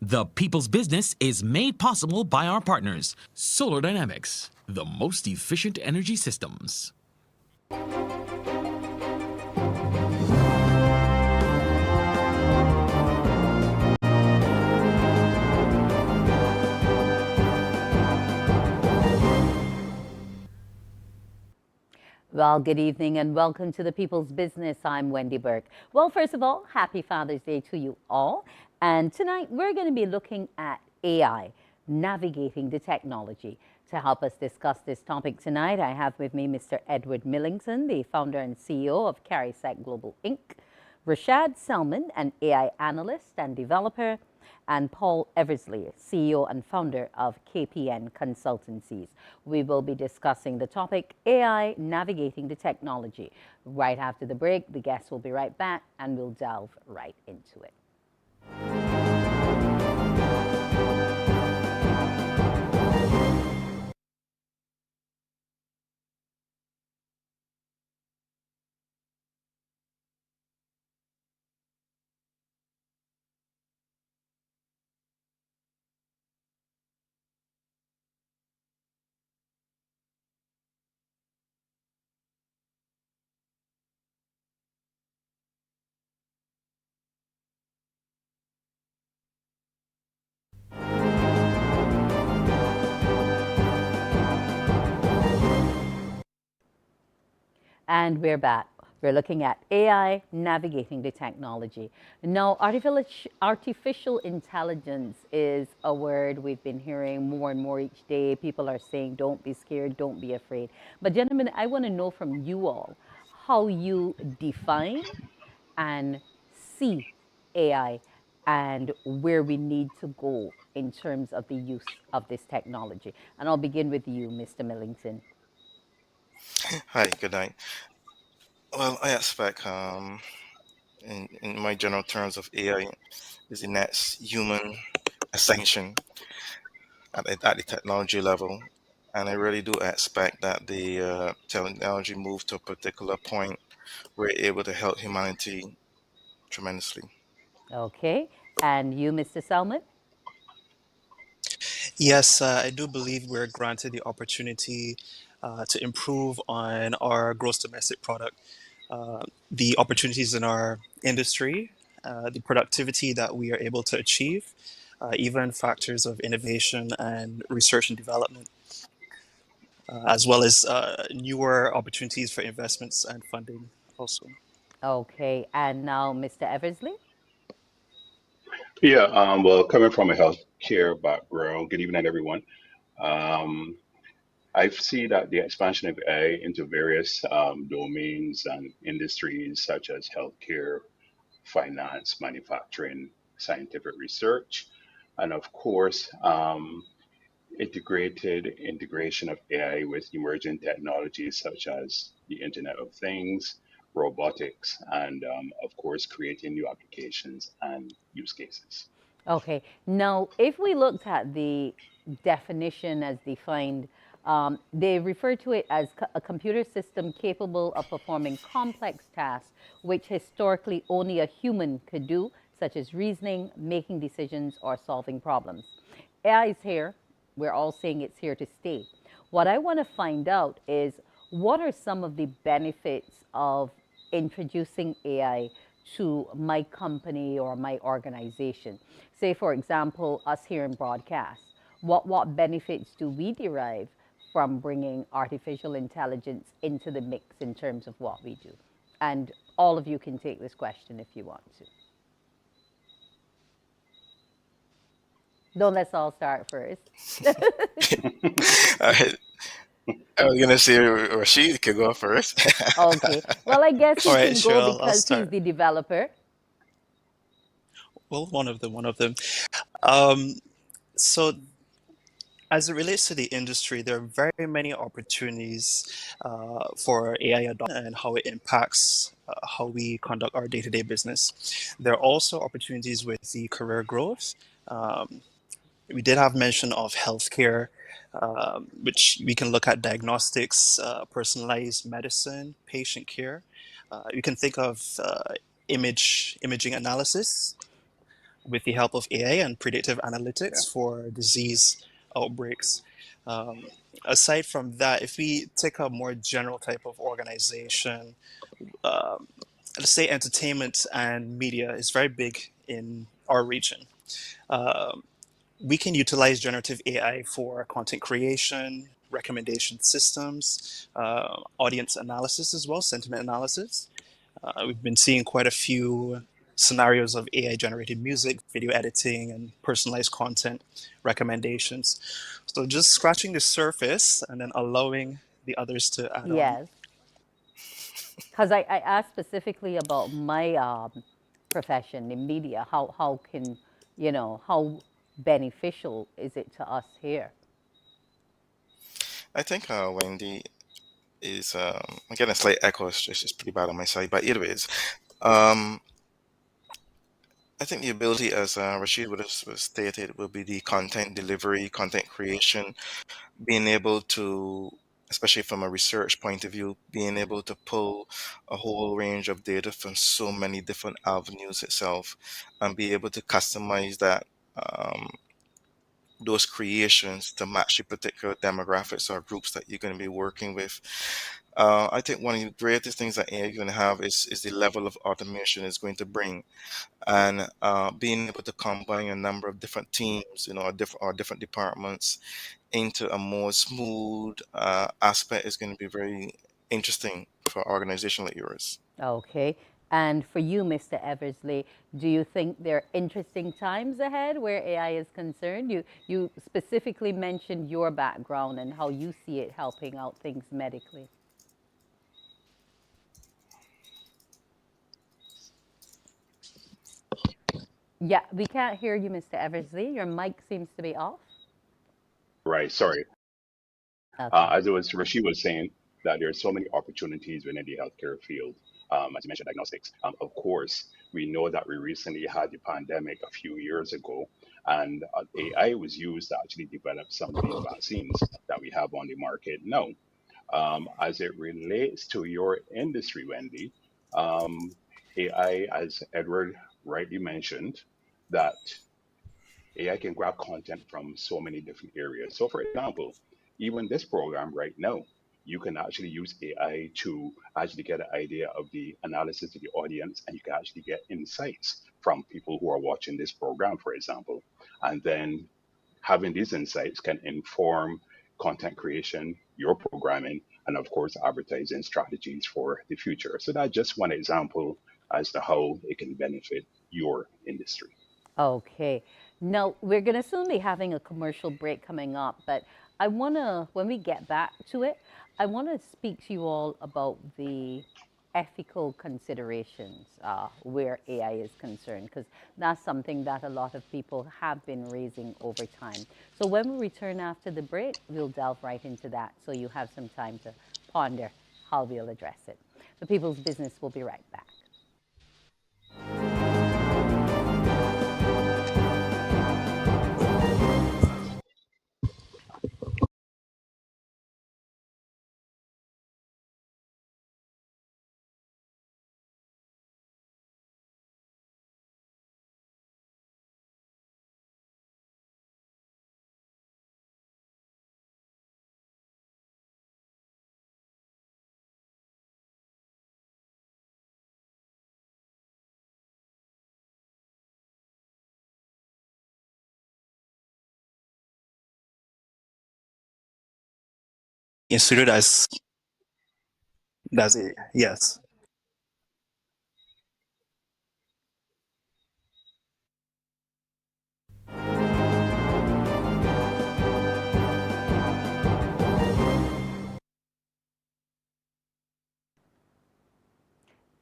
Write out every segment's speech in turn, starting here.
The People's Business is made possible by our partners, Solar Dynamics, the most efficient energy systems. Well, good evening and welcome to the People's Business. I'm Wendy Burke. Well, first of all, happy Father's Day to you all. And tonight we're going to be looking at AI, navigating the technology. To help us discuss this topic tonight, I have with me Mr. Edward Millington, the founder and CEO of CariSec Global Inc., Reyshad Selman, an AI analyst and developer, and Paul Eversley, CEO and founder of KPN Consultancies. We will be discussing the topic, AI navigating the technology. Right after the break, the guests will be right back and we'll delve right into it. And we're back. We're looking at AI navigating the technology. Now, artificial intelligence is a word we've been hearing more and more each day. People are saying, don't be scared, don't be afraid. But gentlemen, I want to know from you all how you define and see AI and where we need to go in terms of the use of this technology. And I'll begin with you, Mr. Millington. Hi, good night. Well, I expect, in my general terms of AI, is the next human ascension at the technology level. And I really do expect that the technology move to a particular point where it's able to help humanity tremendously. Okay. And you, Mr. Selman? Yes, I do believe we're granted the opportunity to improve on our gross domestic product, the opportunities in our industry, the productivity that we are able to achieve, even factors of innovation and research and development, as well as newer opportunities for investments and funding also. Okay. And now, Mr. Eversley? Yeah, well, coming from a healthcare background, good evening, everyone. Um, I see that the expansion of AI into various domains and industries such as healthcare, finance, manufacturing, scientific research, and of course, integration of AI with emerging technologies such as the Internet of Things, robotics, and of course, creating new applications and use cases. Okay. Now, if we looked at the definition as defined, they refer to it as a computer system capable of performing complex tasks which historically only a human could do, such as reasoning, making decisions, or solving problems. AI is here. We're all saying it's here to stay. What I want to find out is what are some of the benefits of introducing AI to my company or my organization? Say, for example, us here in broadcast. What benefits do we derive from bringing artificial intelligence into the mix in terms of what we do? And all of you can take this question if you want to. Don't let's all start first. I, I was gonna say Rashid could go first. Okay. Well, I guess he All right, can sure, go I'll because he's start. the developer. Well, one of them. Um, so as it relates to the industry, there are very many opportunities for AI adoption and how it impacts how we conduct our day-to-day business. There are also opportunities with the career growth. Um, we did have mention of healthcare, which we can look at diagnostics, personalized medicine, patient care. You can think of imaging analysis, with the help of AI and predictive Yeah. analytics for disease outbreaks. Um, Aside from that, if we take a more general type of organization, um, let's say entertainment and media is very big in our region. Um, we can utilize generative AI for content creation, recommendation systems, audience analysis as well, sentiment analysis. We've been seeing quite a few scenarios of AI generated music, video editing, and personalized content recommendations. So just scratching the surface and then allowing the others to add on. Yes. Because I asked specifically about my profession in media. How can, how beneficial is it to us here? I think Wendy is again a slight echo. It's just pretty bad on my side, but either ways, um, I think the ability, as Rashid would have stated, will be the content delivery, content creation, being able to, especially from a research point of view, being able to pull a whole range of data from so many different avenues itself, and be able to customize that. Those creations to match the particular demographics or groups that you're going to be working with. I think one of the greatest things that AI is going to have is the level of automation it's going to bring, and being able to combine a number of different teams, or different departments into a more smooth aspect is going to be very interesting for an organization like yours. Okay. And for you, Mr. Eversley, do you think there are interesting times ahead where AI is concerned? You specifically mentioned your background and how you see it helping out things medically. Yeah, we can't hear you, Mr. Eversley. Your mic seems to be off. Right. Sorry. Okay. As it was Rashid was saying, that there are so many opportunities within the healthcare field. As you mentioned, diagnostics. Of course, we know that we recently had the pandemic a few years ago, and AI was used to actually develop some of these vaccines that we have on the market now. As it relates to your industry, Wendy, AI, as Edward rightly mentioned, that AI can grab content from so many different areas. So, for example, even this program right now, you can actually use AI to actually get an idea of the analysis of the audience, and you can actually get insights from people who are watching this program, for example. And then having these insights can inform content creation, your programming, and of course, advertising strategies for the future. So that's just one example as to how it can benefit your industry. Okay. Now, we're going to soon be having a commercial break coming up, but I want to, when we get back to it, I want to speak to you all about the ethical considerations where AI is concerned, because that's something that a lot of people have been raising over time. So when we return after the break, we'll delve right into that so you have some time to ponder how we'll address it. The People's Business will be right back. In studio, that's it. Yes.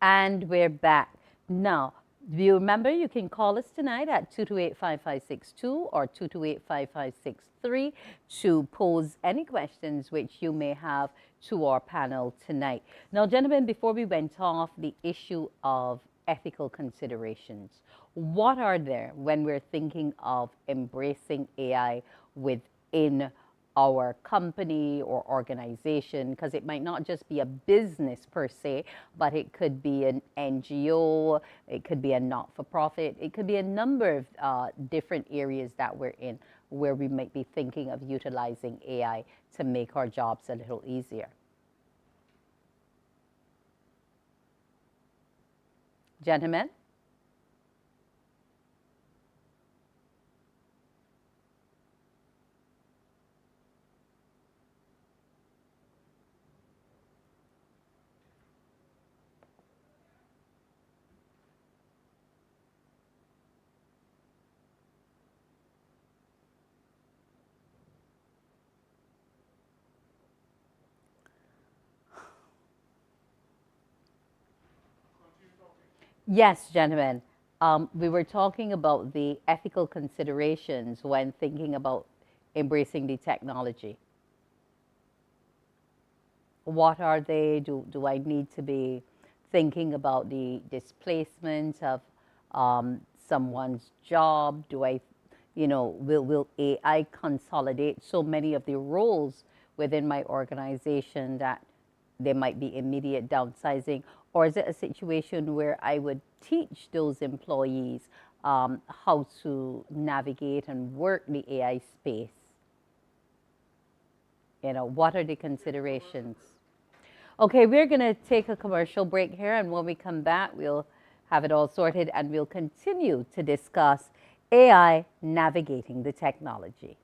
And we're back. Now, do you remember you can call us tonight at 228-5562 or 228-5563 to pose any questions which you may have to our panel tonight. Now, gentlemen, before we went off the issue of ethical considerations, what are there when we're thinking of embracing AI within our company or organization, because it might not just be a business per se, but it could be an NGO, it could be a not-for-profit, it could be a number of different areas that we're in where we might be thinking of utilizing AI to make our jobs a little easier. Gentlemen? Yes, gentlemen. We were talking about the ethical considerations when thinking about embracing the technology. What are they? Do I need to be thinking about the displacement of someone's job? Do I, will AI consolidate so many of the roles within my organization that there might be immediate downsizing? Or is it a situation where I would teach those employees how to navigate and work the AI space? What are the considerations? Okay, we're going to take a commercial break here, and when we come back, we'll have it all sorted and we'll continue to discuss AI navigating the technology.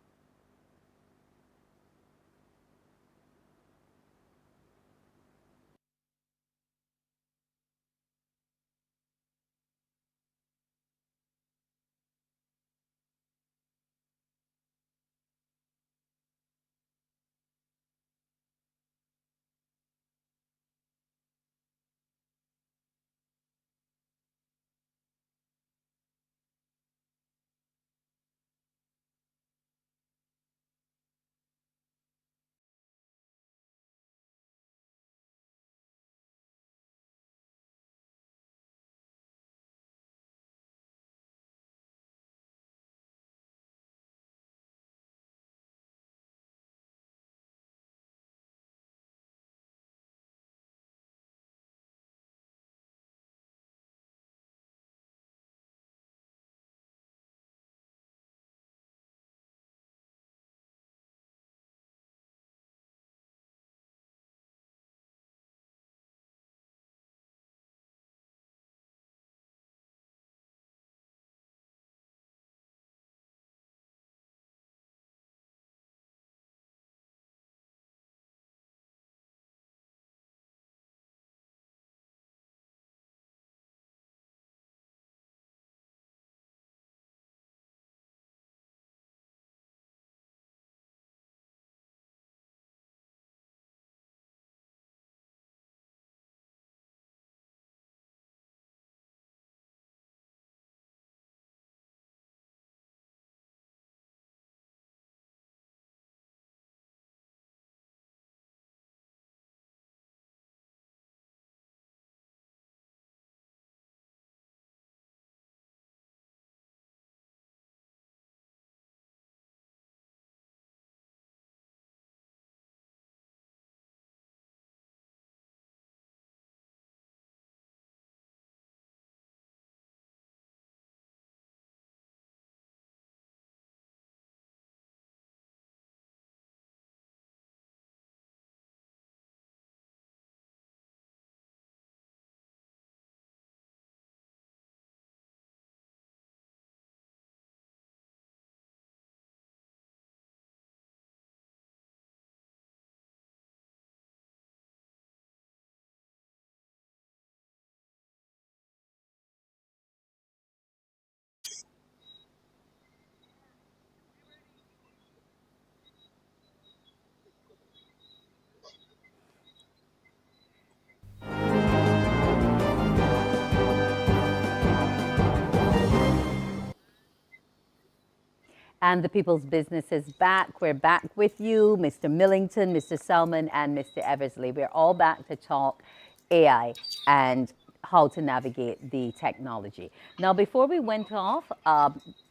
And the People's Business is back. We're back with you, Mr. Millington, Mr. Selman, and Mr. Eversley. We're all back to talk AI and how to navigate the technology. Now, before we went off,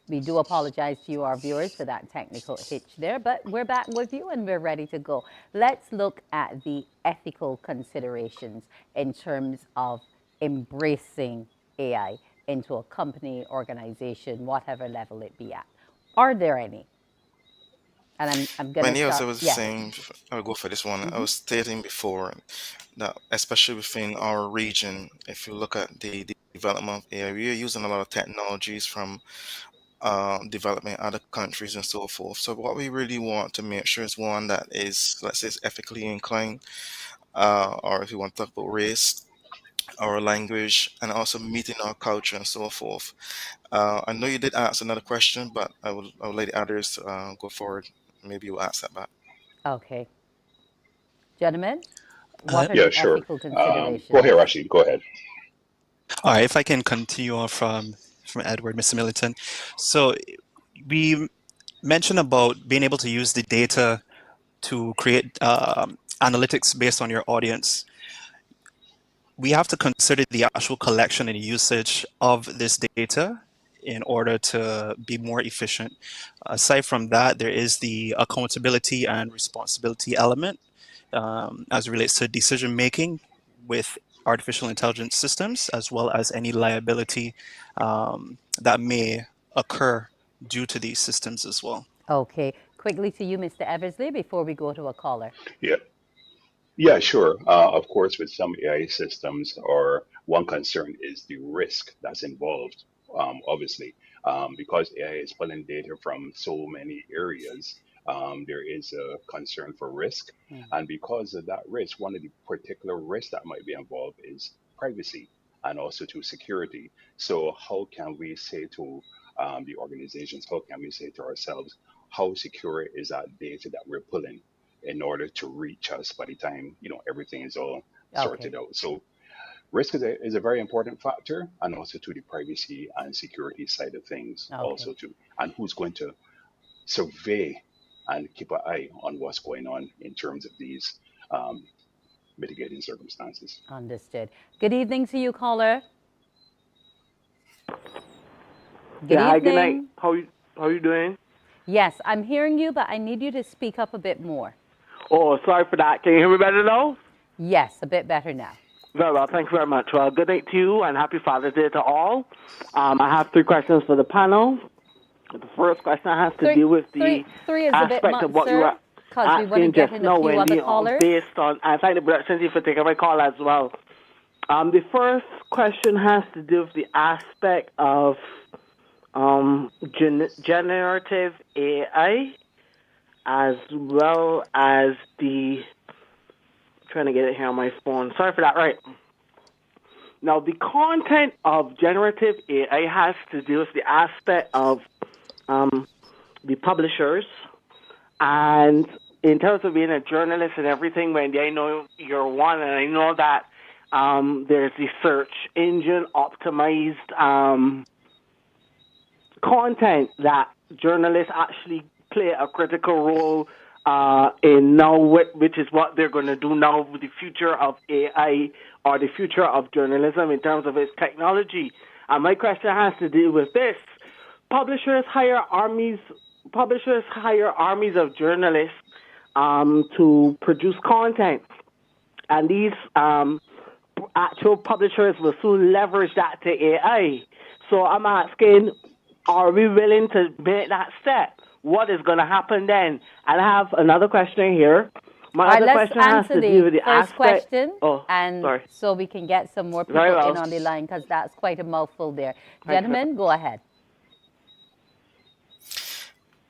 we do apologize to you, our viewers, for that technical hitch there, but we're back with you and we're ready to go. Let's look at the ethical considerations in terms of embracing AI into a company, organization, whatever level it be at. Are there any? And I'm going to Many as I start. was Yes. saying, I'll go for this one. I Mm-hmm. was stating before that, especially within our region, if you look at the development of AI, we are using a lot of technologies from development in other countries and so forth. So what we really want to make sure is one that is, let's say, is ethically inclined, or if you want to talk about race, our language, and also meeting our culture and so forth. I know you did ask another question, but I would let the others go forward. Maybe you'll ask that back. Okay. Gentlemen, Uh, what are Yeah, the sure. ethical Go considerations? ahead, Rashid. Go ahead. all right, if I can continue on from Edward, Mr. Millington. So we mentioned about being able to use the data to create analytics based on your audience. We have to consider the actual collection and usage of this data in order to be more efficient. Aside from that, there is the accountability and responsibility element as it relates to decision making with artificial intelligence systems, as well as any liability that may occur due to these systems as well. Okay. Quickly to you, Mr. Eversley, before we go to a caller. Yeah. Yeah, sure. Of course, with some AI systems, or one concern is the risk that's involved. Obviously, because AI is pulling data from so many areas, there is a concern for risk. And because of that risk, one of the particular risks that might be involved is privacy and also to security. So, how can we say to the organizations, how can we say to ourselves, how secure is that data that we're pulling in order to reach us by the time everything is all Okay. sorted out? So risk is a very important factor, and also to the privacy and security side of things Okay. also too, and who's going to survey and keep an eye on what's going on in terms of these um, mitigating circumstances. Understood. Good evening to you, caller. Good Yeah, hi, good night. evening. How you doing? Yes, I'm hearing you, but I need you to speak up a bit more. Oh, sorry for that. Can you hear me better now? Yes, a bit better now. Very well, thank you very much. Well, good night to you and happy Father's Day to all. I have three questions for the panel. The first question has to do with the Three is a bit aspect much, of what you were sir, because we want to asking get just in a now, few other Wendy, callers. based on, I thank the production for taking my call as well. The first question has to do with the aspect of generative AI, as well as the trying to get it here on my phone. Sorry for that. Right. Now, the content of generative AI has to do with the aspect of the publishers. And in terms of being a journalist and everything, Wendy, I know you're one, and I know that there's the search engine optimized content that journalists actually play a critical role in now, which is what they're going to do now with the future of AI or the future of journalism in terms of its technology. And my question has to do with this. Publishers hire armies of journalists to produce content. And these actual publishers will soon leverage that to AI. So I'm asking, are we willing to make that step? What is going to happen then? And I have another question here. My other let's question has answer to do the with the first aspect. question, Oh, and sorry. so we can get some more Very people well. in on the line, because that's quite a mouthful there. Thank you. Gentlemen, go ahead.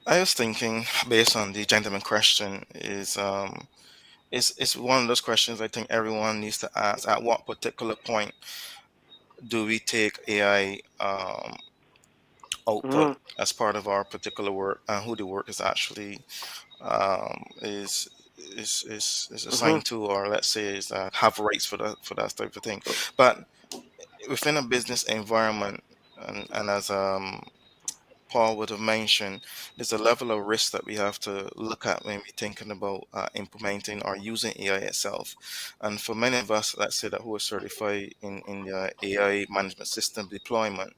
I was thinking, based on the gentleman question, is one of those questions I think everyone needs to ask. At what particular point do we take AI output Mm-hmm. as part of our particular work, and who the work is actually um, is is Mm-hmm. assigned to, or let's say is have rights for that type of thing. But within a business environment, and as Paul would have mentioned, there's a level of risk that we have to look at when we're thinking about implementing or using AI itself. And for many of us, let's say that who are certified in the AI management system deployment,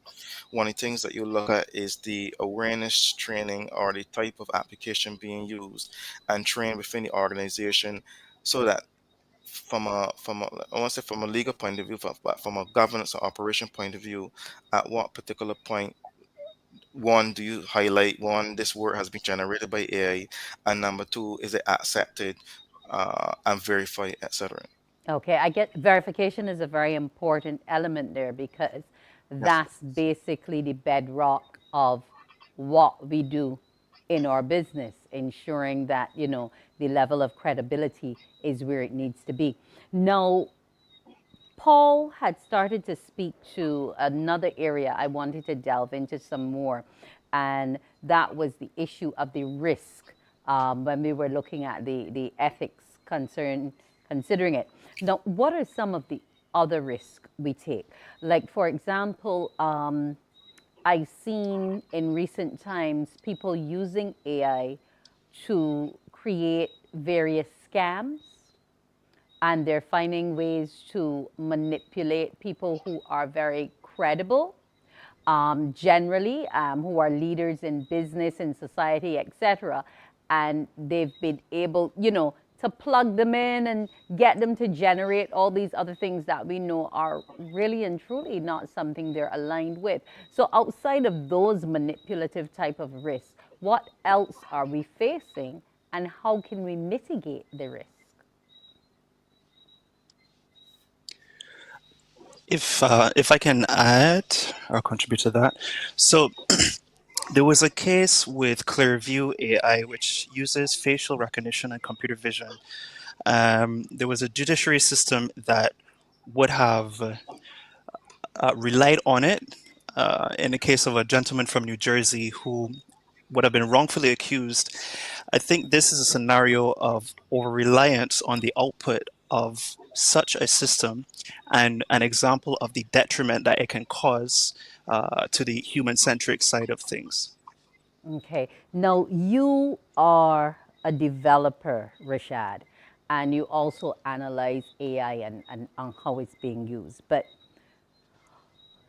one of the things that you look at is the awareness training or the type of application being used and trained within the organization, so that from a I want to say from a legal point of view, but from a governance or operation point of view, at what particular point, one, do you highlight, one, this work has been generated by AI, and number two, is it accepted and verified, etc. Okay, I get verification is a very important element there because Yes. that's basically the bedrock of what we do in our business, ensuring that, the level of credibility is where it needs to be. Now, Paul had started to speak to another area I wanted to delve into some more, and that was the issue of the risk when we were looking at the ethics considering it. Now, what are some of the other risks we take? Like, for example, I've seen in recent times people using AI to create various scams, and they're finding ways to manipulate people who are very credible, generally, who are leaders in business and society, etc. And they've been able, to plug them in and get them to generate all these other things that we know are really and truly not something they're aligned with. So outside of those manipulative type of risks, what else are we facing, and how can we mitigate the risk? If I can add or contribute to that, so there was a case with Clearview AI, which uses facial recognition and computer vision. There was a judiciary system that would have relied on it in the case of a gentleman from New Jersey who would have been wrongfully accused. I think this is a scenario of over-reliance on the output of such a system and an example of the detriment that it can cause to the human-centric side of things. Okay. Now, you are a developer, Reyshad, and you also analyze AI and how it's being used. But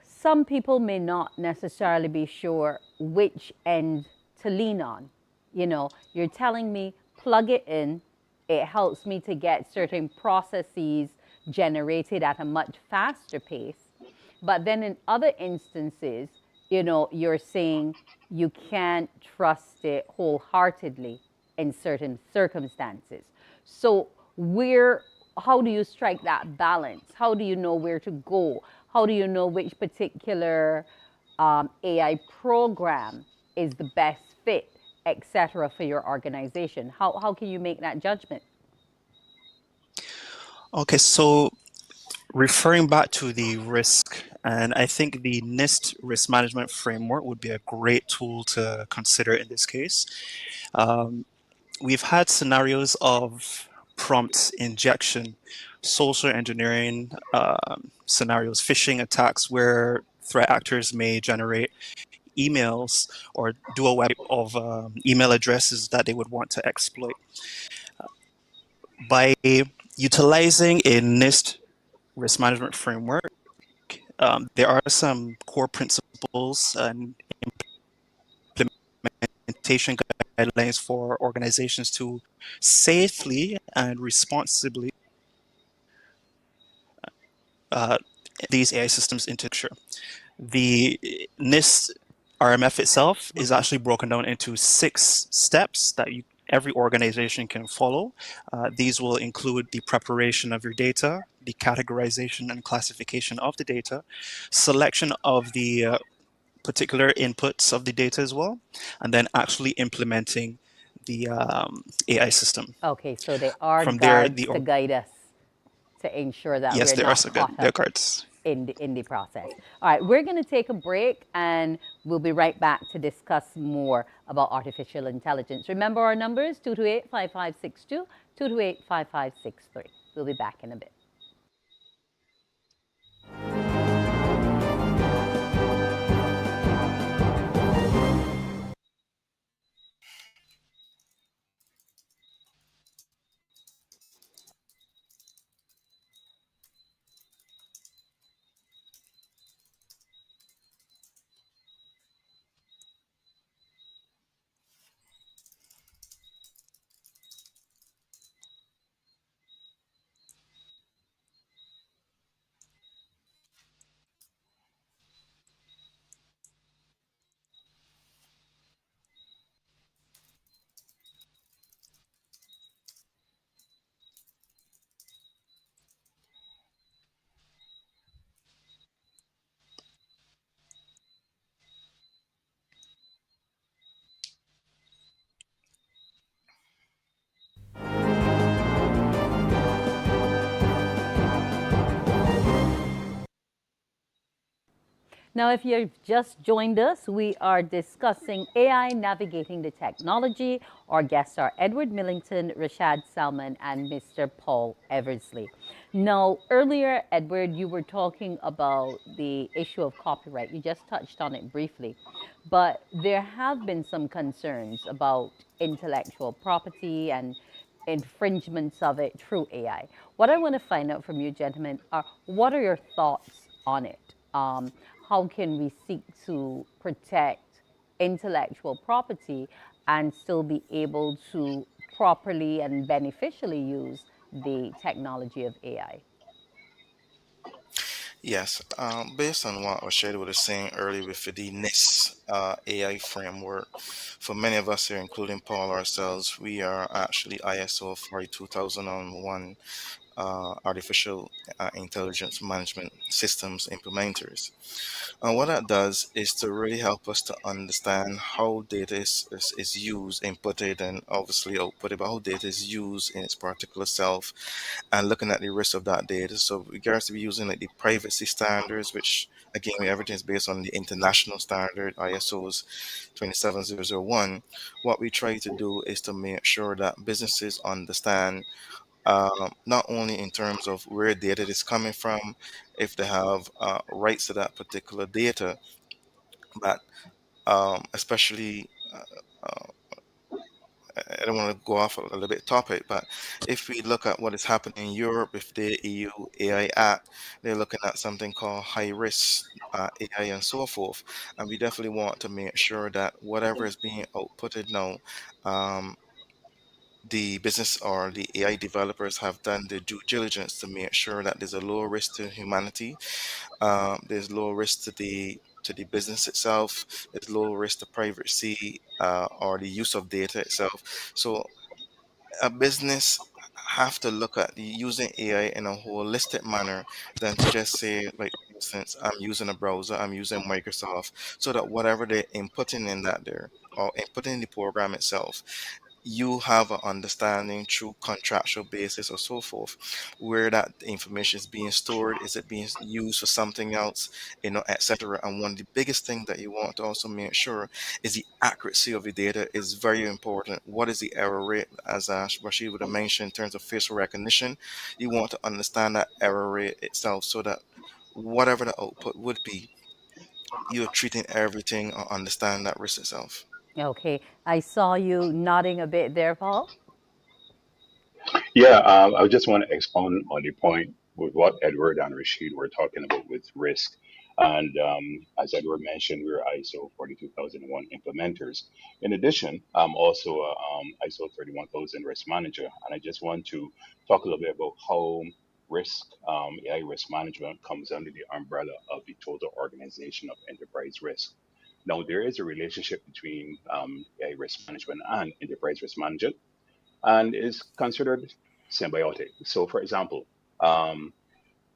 some people may not necessarily be sure which end to lean on. You're telling me plug it in, it helps me to get certain processes generated at a much faster pace. But then in other instances, you're saying you can't trust it wholeheartedly in certain circumstances. So how do you strike that balance? How do you know where to go? How do you know which particular AI program is the best fit, etc., for your organization? How can you make that judgment? Okay, so referring back to the risk, and I think the NIST risk management framework would be a great tool to consider in this case. We've had scenarios of prompt injection, social engineering scenarios, phishing attacks where threat actors may generate emails or do a web of email addresses that they would want to exploit. By utilizing a NIST risk management framework, there are some core principles and implementation guidelines for organizations to safely and responsibly these AI systems into picture. The NIST RMF itself is actually broken down into 6 steps that every organization can follow. These will include the preparation of your data, the categorization and classification of the data, selection of the particular inputs of the data as well, and then actually implementing the AI system. Okay, so there are From there, guards to guide us to ensure that yes, we're there are not caught there are up cards. in the process. All right, we're going to take a break and we'll be right back to discuss more about artificial intelligence. Remember our numbers, 228-5562, 228-5563. We'll be back in a bit. Now, if you've just joined us, we are discussing AI navigating the technology. Our guests are Edward Millington, Reyshad Selman, and Mr. Paul Eversley. Now, earlier, Edward, you were talking about the issue of copyright. You just touched on it briefly. But there have been some concerns about intellectual property and infringements of it through AI. What I want to find out from you, gentlemen, are what are your thoughts on it? How can we seek to protect intellectual property and still be able to properly and beneficially use the technology of AI? Yes, based on what Rashid was saying earlier with the NIST AI framework, for many of us here, including Paul ourselves, we are actually ISO 42001 artificial intelligence management systems implementers. And what that does is to really help us to understand how data is used, inputted, and obviously outputted, but how data is used in its particular self and looking at the risk of that data. So, with regards to be using like the privacy standards, which again, everything is based on the international standard ISO's 27001, what we try to do is to make sure that businesses understand not only in terms of where data is coming from, if they have rights to that particular data, but especially, I don't want to go off a little bit topic, but if we look at what is happening in Europe with the EU AI Act, they're looking at something called high risk AI and so forth. And we definitely want to make sure that whatever is being outputted now, um, the business or the AI developers have done the due diligence to make sure that there's a low risk to humanity, there's low risk to the business itself, there's low risk to privacy or the use of data itself. So a business have to look at using AI in a holistic manner than to just say, like, for instance, I'm using a browser, I'm using Microsoft, so that whatever they're inputting in that there or inputting in the program itself, you have an understanding through contractual basis or so forth where that information is being stored, is it being used for something else, etc. And one of the biggest things that you want to also make sure is the accuracy of the data is very important. What is the error rate, as Rashid would have mentioned, in terms of facial recognition? You want to understand that error rate itself so that whatever the output would be, you're treating everything or understand that risk itself. Okay, I saw you nodding a bit there, Paul. Yeah, I just want to expound on the point with what Edward and Rashid were talking about with risk. And as Edward mentioned, we're ISO 42001 implementers. In addition, I'm also a ISO 31000 risk manager. And I just want to talk a little bit about how risk, AI risk management comes under the umbrella of the total organization of enterprise risk. Now, there is a relationship between AI risk management and enterprise risk management and is considered symbiotic. So, for example, um,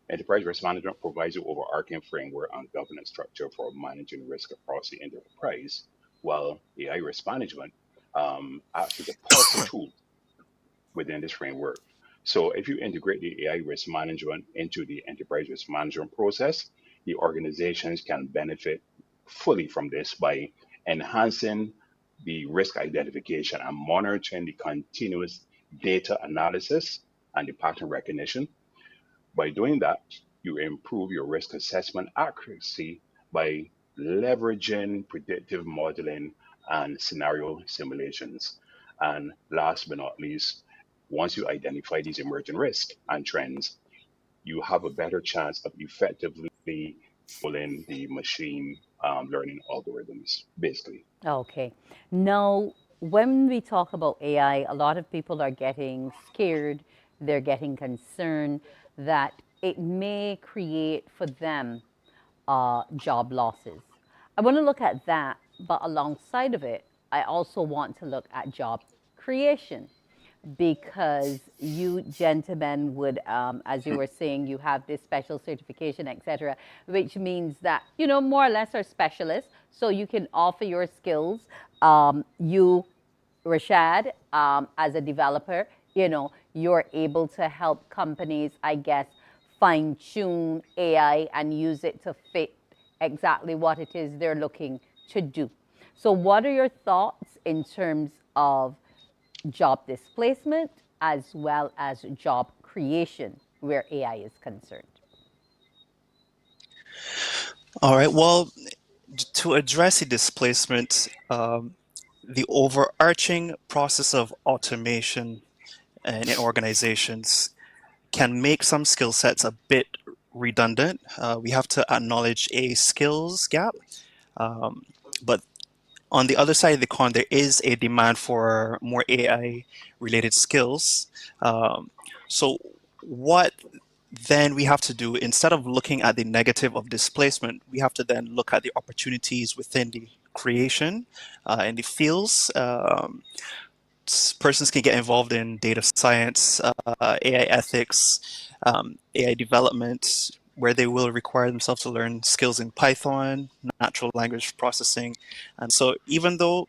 enterprise risk management provides an overarching framework and governance structure for managing risk across the enterprise, while AI risk management acts as a powerful tool within this framework. So, if you integrate the AI risk management into the enterprise risk management process, the organizations can benefit fully from this by enhancing the risk identification and monitoring the continuous data analysis and the pattern recognition. By doing that, you improve your risk assessment accuracy by leveraging predictive modeling and scenario simulations. And last but not least, once you identify these emerging risks and trends, you have a better chance of effectively following the machine learning algorithms, basically. Okay. Now, when we talk about AI, a lot of people are getting scared, they're getting concerned that it may create for them job losses. I want to look at that, but alongside of it, I also want to look at job creation because you gentlemen would, as you were saying, you have this special certification, etc., which means that you know more or less are specialists, so you can offer your skills. You, Rashad, as a developer, you know you're able to help companies, I guess, fine tune AI and use it to fit exactly what it is they're looking to do. So, what are your thoughts in terms of job displacement as well as job creation where AI is concerned? All right. Well, to address the displacement, the overarching process of automation in organizations can make some skill sets a bit redundant. We have to acknowledge a skills gap. Um, but on the other side of the coin, there is a demand for more AI related skills. So, what then we have to do, instead of looking at the negative of displacement, we have to then look at the opportunities within the creation and the fields. Persons can get involved in data science, AI ethics, AI development, where they will require themselves to learn skills in Python, natural language processing. And so, even though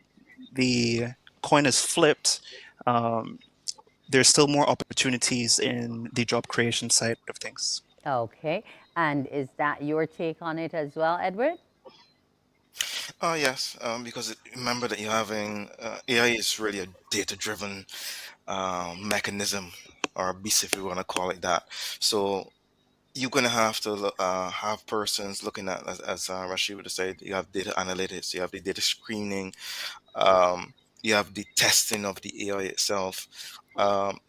the coin is flipped, um, there's still more opportunities in the job creation side of things. Okay. And is that your take on it as well, Edward? Yes, because remember that you're having AI is really a data-driven mechanism or beast, if you want to call it that. So you're gonna have to have persons looking at, as Rashid would have said, you have data analytics, you have the data screening, um, you have the testing of the AI itself.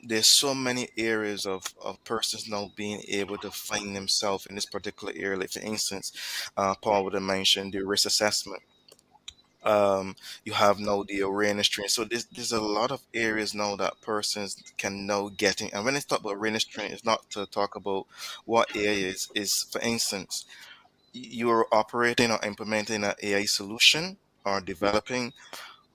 There's so many areas of persons now being able to find themselves in this particular area. Like for instance, Paul would have mentioned the risk assessment. You have now the awareness training. So there's a lot of areas now that persons can now get in. And when I talk about awareness training, it's not to talk about what AI is for instance, you're operating or implementing an AI solution or developing.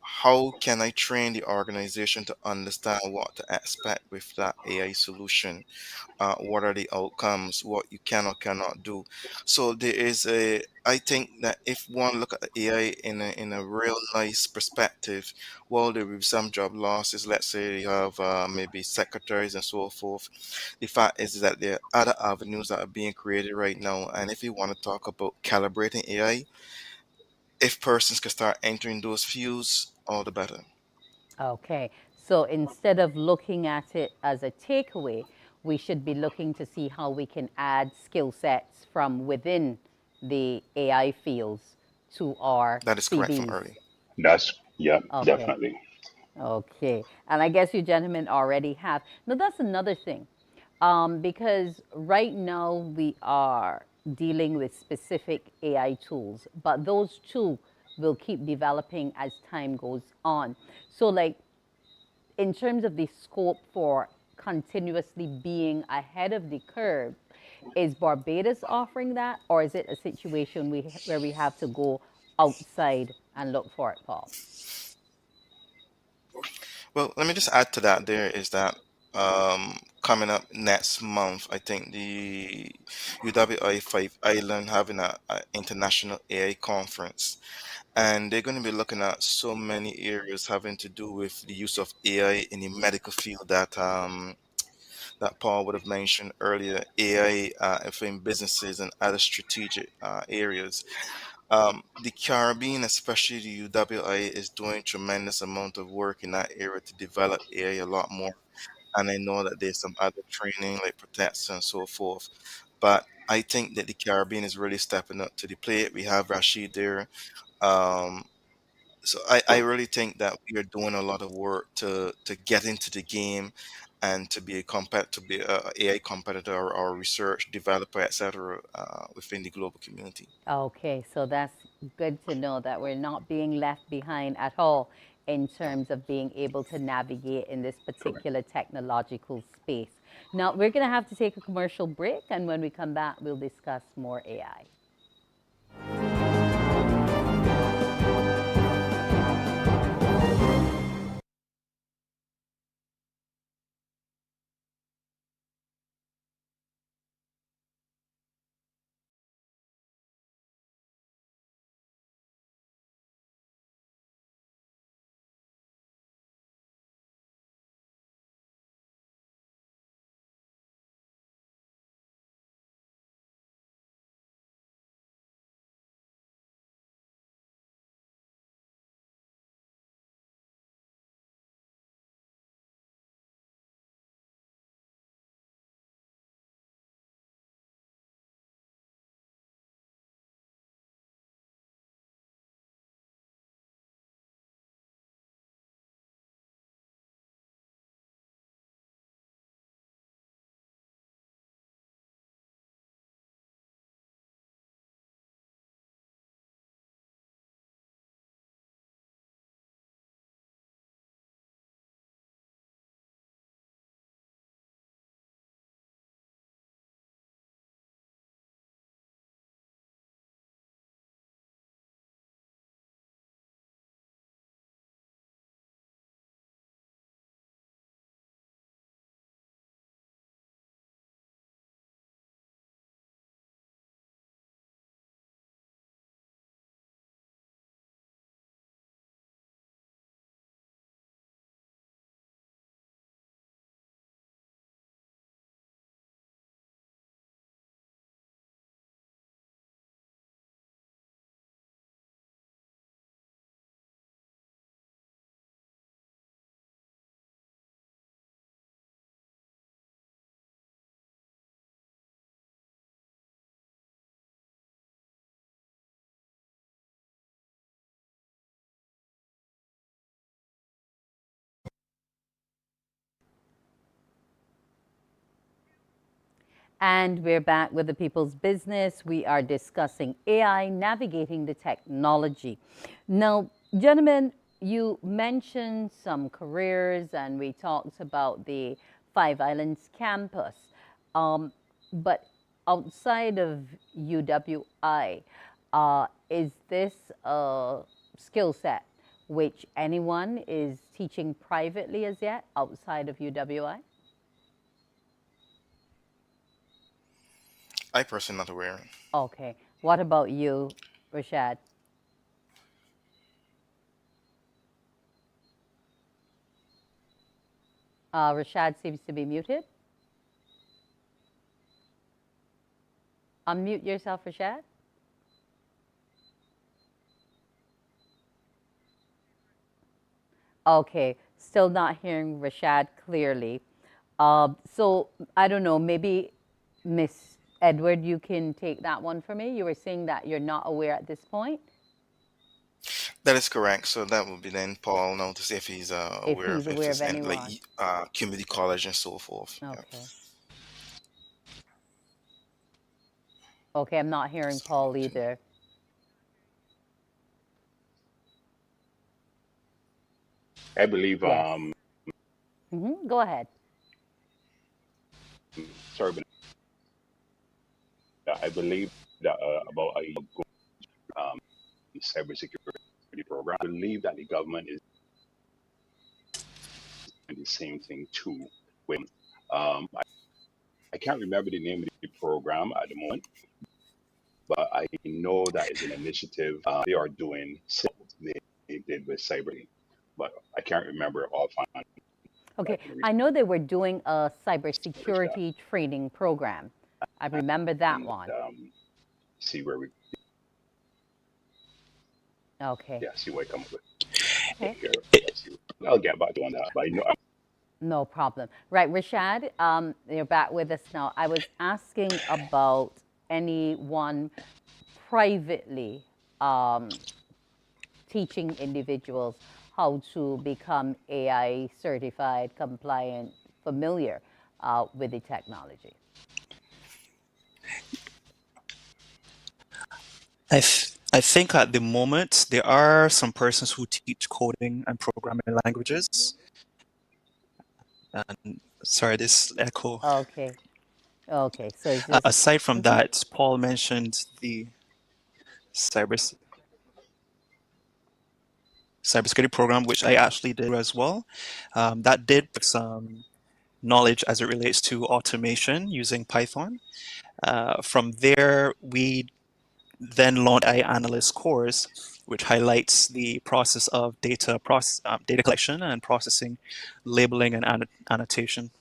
How can I train the organization to understand what to expect with that AI solution? What are the outcomes, what you can or cannot do. So there is a, I think that if one look at AI in a real nice perspective, while there will be some job losses, let's say you have maybe secretaries and so forth, the fact is that there are other avenues that are being created right now. And if you want to talk about calibrating AI, if persons can start entering those fields, all the better. Okay. So instead of looking at it as a takeaway, we should be looking to see how we can add skill sets from within the AI fields to our That is correct from CVs. early. That's, yeah, Okay. definitely. Okay. And I guess you gentlemen already have. Now, that's another thing. Because right now we are dealing with specific AI tools, but those too will keep developing as time goes on. So, like, in terms of the scope for continuously being ahead of the curve, is Barbados offering that, or is it a situation where we have to go outside and look for it, Paul? Well, let me just add to that. There is that coming up next month, I think the UWI 5 Island having a international AI conference, and they're going to be looking at so many areas having to do with the use of AI in the medical field that Paul would have mentioned earlier. AI in businesses and other strategic areas. The Caribbean, especially the UWI, is doing tremendous amount of work in that area to develop AI a lot more. And I know that there's some other training like protection and so forth. But I think that the Caribbean is really stepping up to the plate. We have Rashid there. Um, so I really think that we are doing a lot of work to get into the game and to be to be a AI competitor or research developer, etc. Within the global community. Okay, so that's good to know that we're not being left behind at all in terms of being able to navigate in this Correct. particular technological space. Now, we're going to have to take a commercial break, and when we come back, we'll discuss more AI. And we're back with the People's Business. We are discussing AI, navigating the technology. Now, gentlemen, you mentioned some careers and we talked about the Five Islands campus. But outside of UWI, is this a skill set which anyone is teaching privately as yet outside of UWI? I personally not aware. Okay. What about you, Reyshad? Reyshad seems to be muted. Unmute yourself, Reyshad. Okay, still not hearing Reyshad clearly. So I don't know, maybe Miss Edward, you can take that one for me. You were saying that you're not aware at this point. That is correct. So that would be then Paul now to see if he's If aware he's of if aware there's of any like anyone. community college and so forth. Yeah. Okay. Okay, I'm not hearing So, Paul either. I believe, Yes. Go ahead. sorry, but I believe that about a cybersecurity program. I believe that the government is doing the same thing too. With I can't remember the name of the program at the moment, but I know that is an initiative they are doing. They did with cyber, but I can't remember offhand. I Okay, can I know they were doing a research that cybersecurity training program. I remember that and one. see where we Okay. see what I come up with Okay. here. I'll get back to you on that, but I know. No problem. Right, Reyshad, you're back with us now. I was asking about anyone privately teaching individuals how to become AI certified, compliant, familiar with the technology. I think at the moment there are some persons who teach coding and programming languages. And sorry, this echo. Okay. Okay. So is this? Aside from that, Paul mentioned the cyber cybersecurity program, which I actually did as well. That did some knowledge as it relates to automation using Python. From there, we then launched a Analyst course, which highlights the process of data collection and processing, labeling and annotation.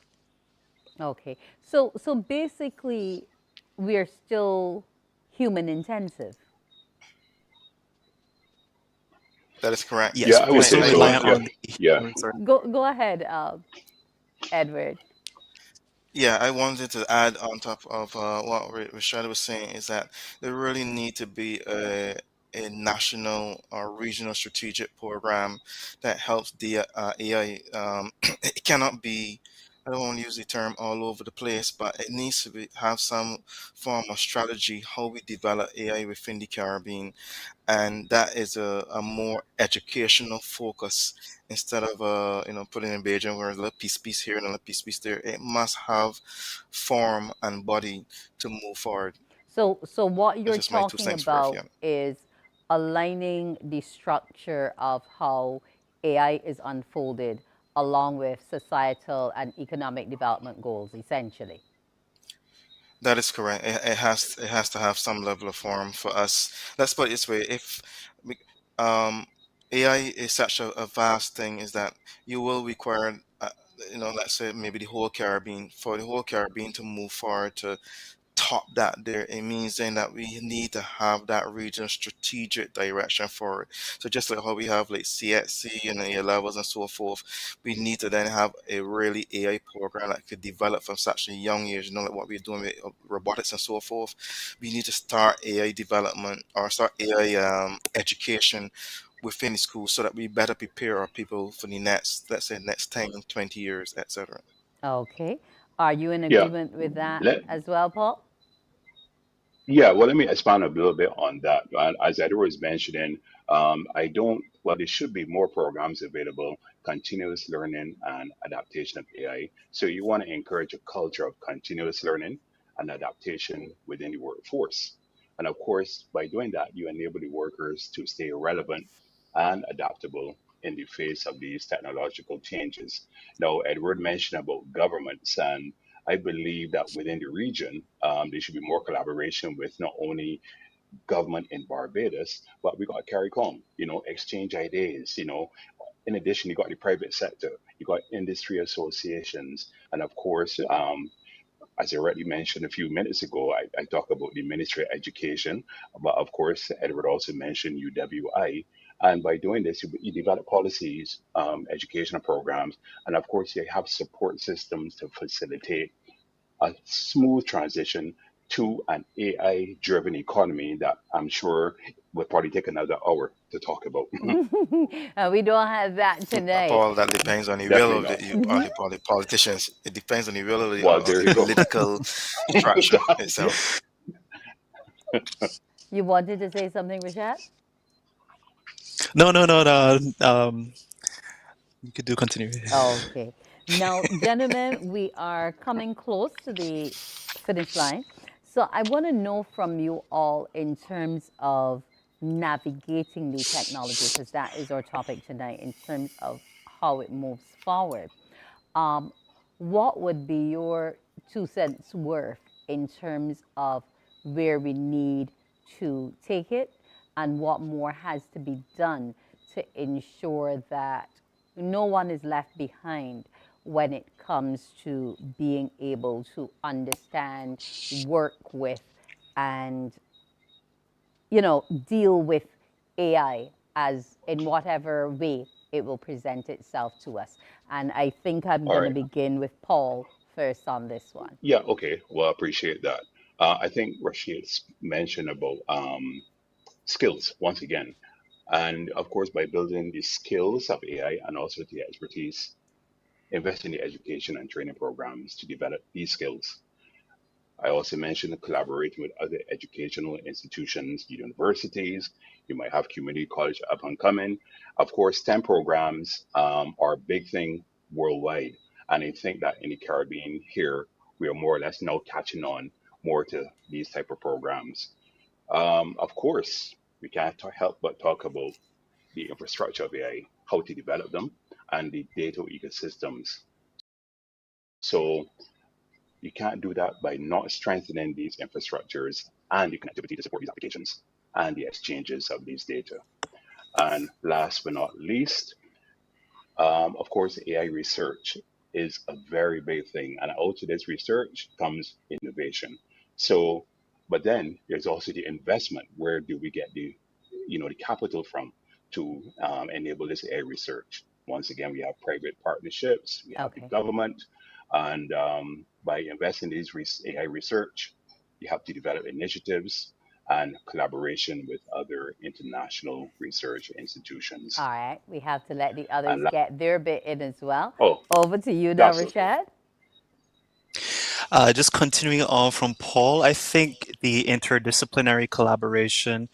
Okay. So basically, we are still human intensive. that is correct. Yeah, Yes, I we're would I, say still I so. reliant want Yeah, on the yeah. human resource. Go ahead, Edward. Yeah, I wanted to add on top of what Rashad was saying is that there really need to be a national or regional strategic program that helps the AI. It cannot be, I don't want to use the term all over the place, but it needs to have some form of strategy how we develop AI within the Caribbean, and that is a more educational focus instead of putting in Beijing where a little piece here and a little piece there. It must have form and body to move forward. So what That's you're just my two talking cents worth. about Yeah, is aligning the structure of how AI is unfolded along with societal and economic development goals, essentially. that is correct. It has to have some level of form for us. Let's put it this way: if we, um, AI is such a vast thing, is that you will require. Let's say maybe the whole Caribbean, for the whole Caribbean to move forward to top that there, it means then that we need to have that regional strategic direction for it. So just like how we have like CXC and A levels and so forth, we need to then have a really AI program that could develop from such a young age, like what we're doing with robotics and so forth. We need to start AI development or start AI education within the school so that we better prepare our people for the next, let's say, next 10, 20 years, etc. Okay. Are you in Yeah. agreement with that Let as well, Paul? Yeah, well, let me expand a little bit on that. As Edward was mentioning, I don't, well, there should be more programs available, continuous learning and adaptation of AI. So you want to encourage a culture of continuous learning and adaptation within the workforce. And of course, by doing that, you enable the workers to stay relevant and adaptable in the face of these technological changes. Now, Edward mentioned about governments, and I believe that within the region, there should be more collaboration with not only government in Barbados, but we got to carry on, exchange ideas, In addition, you got the private sector, you got industry associations, and of course, as I already mentioned a few minutes ago, I talk about the Ministry of Education, but of course, Edward also mentioned UWI. And by doing this, you develop policies, educational programs, and of course, you have support systems to facilitate a smooth transition to an AI driven economy that I'm sure will probably take another hour to talk about. We don't have that today. Paul, that depends on the will Definitely of not. the politicians. It depends on the will Well, of there the you go. political structure itself. You wanted to say something, Rashad? No. You could do continue. Okay. Now, gentlemen, we are coming close to the finish line. So I want to know from you all in terms of navigating the technology, because that is our topic tonight, in terms of how it moves forward. Um, what would be your 2 cents worth in terms of where we need to take it and what more has to be done to ensure that no one is left behind when it comes to being able to understand, work with, and deal with AI as in whatever way it will present itself to us. And I think I'm All going to right. begin with Paul first on this one. Yeah, okay. Well, I appreciate that. I think Rashid mentioned about skills once again. And of course, by building the skills of AI and also the expertise, invest in the education and training programs to develop these skills. I also mentioned collaborating with other educational institutions, universities. You might have community college up and coming. Of course, STEM programs are a big thing worldwide. And I think that in the Caribbean here, we are more or less now catching on more to these type of programs. Of course, we can't help but talk about the infrastructure of AI, how to develop them, and the data ecosystems. So you can't do that by not strengthening these infrastructures and the connectivity to support these applications and the exchanges of these data. And last but not least, of course, AI research is a very big thing. And out of this research comes innovation. So, but then there's also the investment. Where do we get the capital from to enable this AI research? Once again, we have private partnerships, we have the Okay. government, and by investing in these AI research, you have to develop initiatives and collaboration with other international research institutions. All right. We have to let the others And get their bit in as well. oh, Over to you now, that's okay. Rashad. Just continuing on from Paul, I think the interdisciplinary collaboration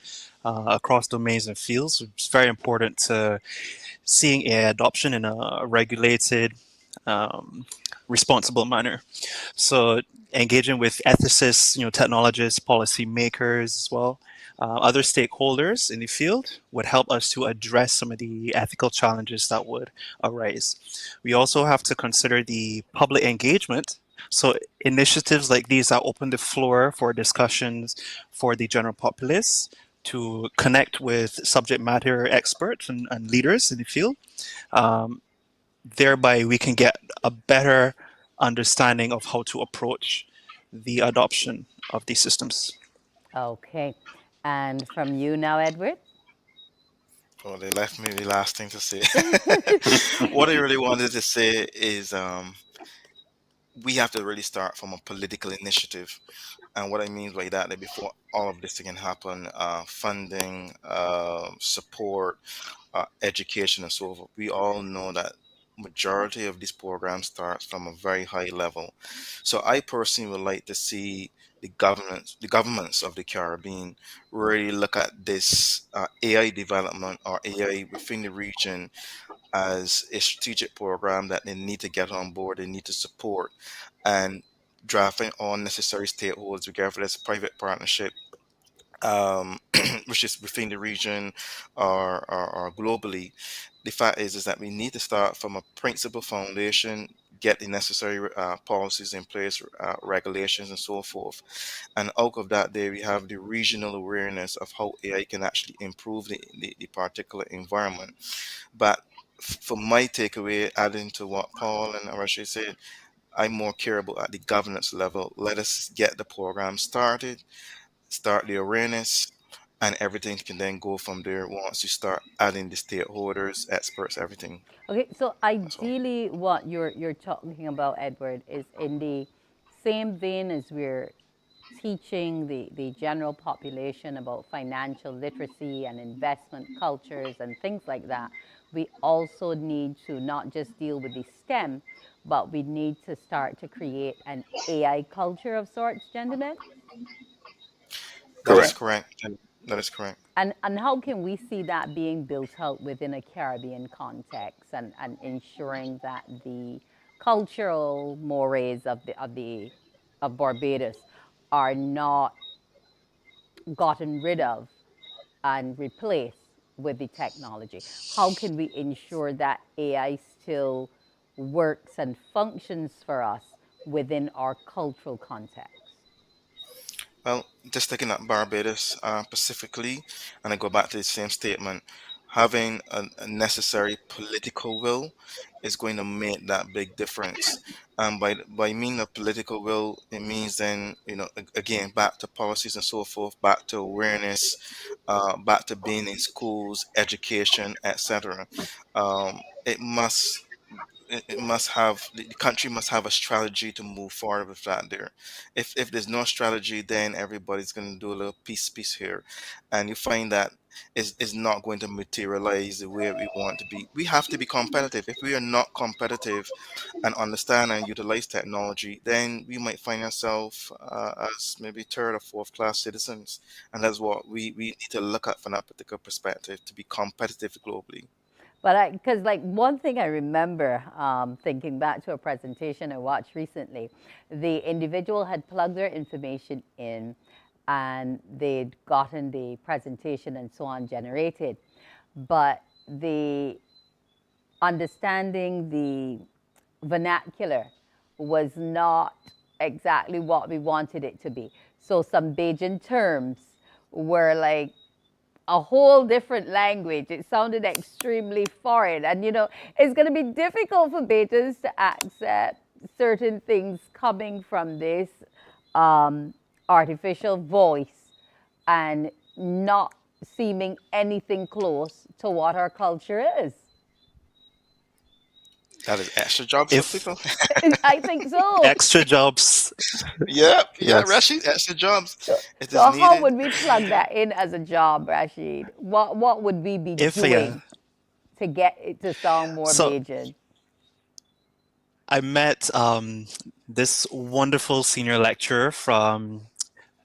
across domains and fields is very important to seeing AI adoption in a regulated, um, responsible manner. So engaging with ethicists, technologists, policymakers as well, other stakeholders in the field would help us to address some of the ethical challenges that would arise. We also have to consider the public engagement. So initiatives like these that open the floor for discussions for the general populace to connect with subject matter experts and leaders in the field. Um, Thereby, we can get a better understanding of how to approach the adoption of these systems. Okay. And from you now, Edward. Well, they left me the last thing to say. What I really wanted to say is we have to really start from a political initiative. And what I mean by that before all of this can happen, funding, support, education, and so forth, we all know that majority of these programs starts from a very high level. So I personally would like to see the governments of the Caribbean really look at this AI development or AI within the region as a strategic program that they need to get on board, they need to support, and drafting all necessary stakeholders, regardless private partnership, which is within the region or globally. The fact is that we need to start from a principal foundation, get the necessary policies in place, regulations, and so forth. And out of that, there we have the regional awareness of how AI can actually improve the particular environment. But for my takeaway, adding to what Paul and Reyshad said, I more care about at the governance level. Let us get the program started, start the awareness, and everything can then go from there once you start adding the stakeholders, experts, everything. Okay, so That's all. ideally, what you're talking about, Edward, is in the same vein as we're teaching the general population about financial literacy and investment cultures and things like that. We also need to not just deal with the STEM, but we need to start to create an AI culture of sorts, gentlemen. That is And Correct. correct. That is correct. and how can we see that being built out within a Caribbean context and ensuring that the cultural mores of Barbados are not gotten rid of and replaced with the technology? How can we ensure that AI still works and functions for us within our cultural context? Well, just looking at Barbados specifically, and I go back to the same statement, having a necessary political will is going to make that big difference. And by mean of political will, it means then, again, back to policies and so forth, back to awareness, back to being in schools, education, etc. It must it must have the country must have a strategy to move forward with that there. If there's no strategy, then everybody's going to do a little piece here, and you find that is not going to materialize the way we want to be. We have to be competitive. If we are not competitive and understand and utilize technology, then we might find ourselves as maybe third or fourth class citizens, and that's what we need to look at from that particular perspective to be competitive globally. But because like one thing I remember thinking back to a presentation I watched recently, the individual had plugged their information in and they'd gotten the presentation and so on generated. But the understanding the vernacular was not exactly what we wanted it to be. So some Bajan terms were like a whole different language. It sounded extremely foreign. And, it's going to be difficult for Bajans to accept certain things coming from this artificial voice and not seeming anything close to what our culture is. That is extra jobs for If people. I think so. extra jobs, Yeah, yeah, yes. Rashid, extra jobs. So, It is so how needed. would we plug that in as a job, Rashid? What would we be If yeah, doing to get it to sound more so Bajan? I met this wonderful senior lecturer from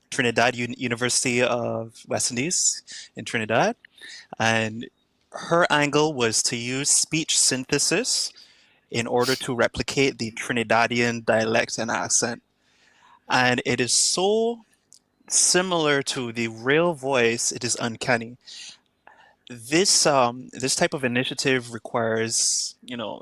Trinidad University of West Indies in Trinidad, and her angle was to use speech synthesis in order to replicate the Trinidadian dialect and accent. And it is so similar to the real voice, it is uncanny. This type of initiative requires,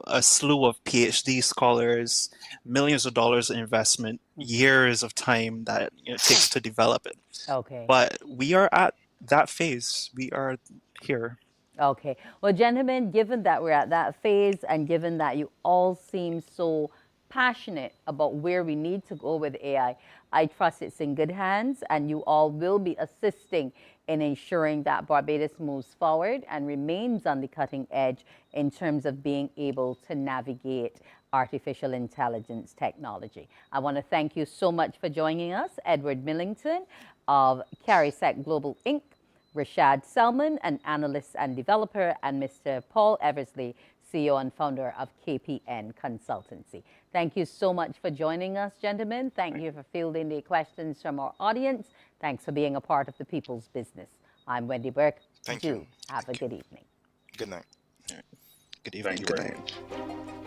a slew of PhD scholars, millions of dollars in investment, years of time that it takes to develop it. Okay. But we are at that phase. We are here. Okay. Well, gentlemen, given that we're at that phase and given that you all seem so passionate about where we need to go with AI, I trust it's in good hands and you all will be assisting in ensuring that Barbados moves forward and remains on the cutting edge in terms of being able to navigate artificial intelligence technology. I want to thank you so much for joining us, Edward Millington of CariSec Global Inc., Reyshad Selman, an analyst and developer, and Mr. Paul Eversley, CEO and founder of KPN Consultancy. Thank you so much for joining us, gentlemen. Thank you for fielding the questions from our audience. Thanks for being a part of the people's business. I'm Wendy Burke. Thank you. Have a good evening. Good night. Good evening. Thank you Good very night. much.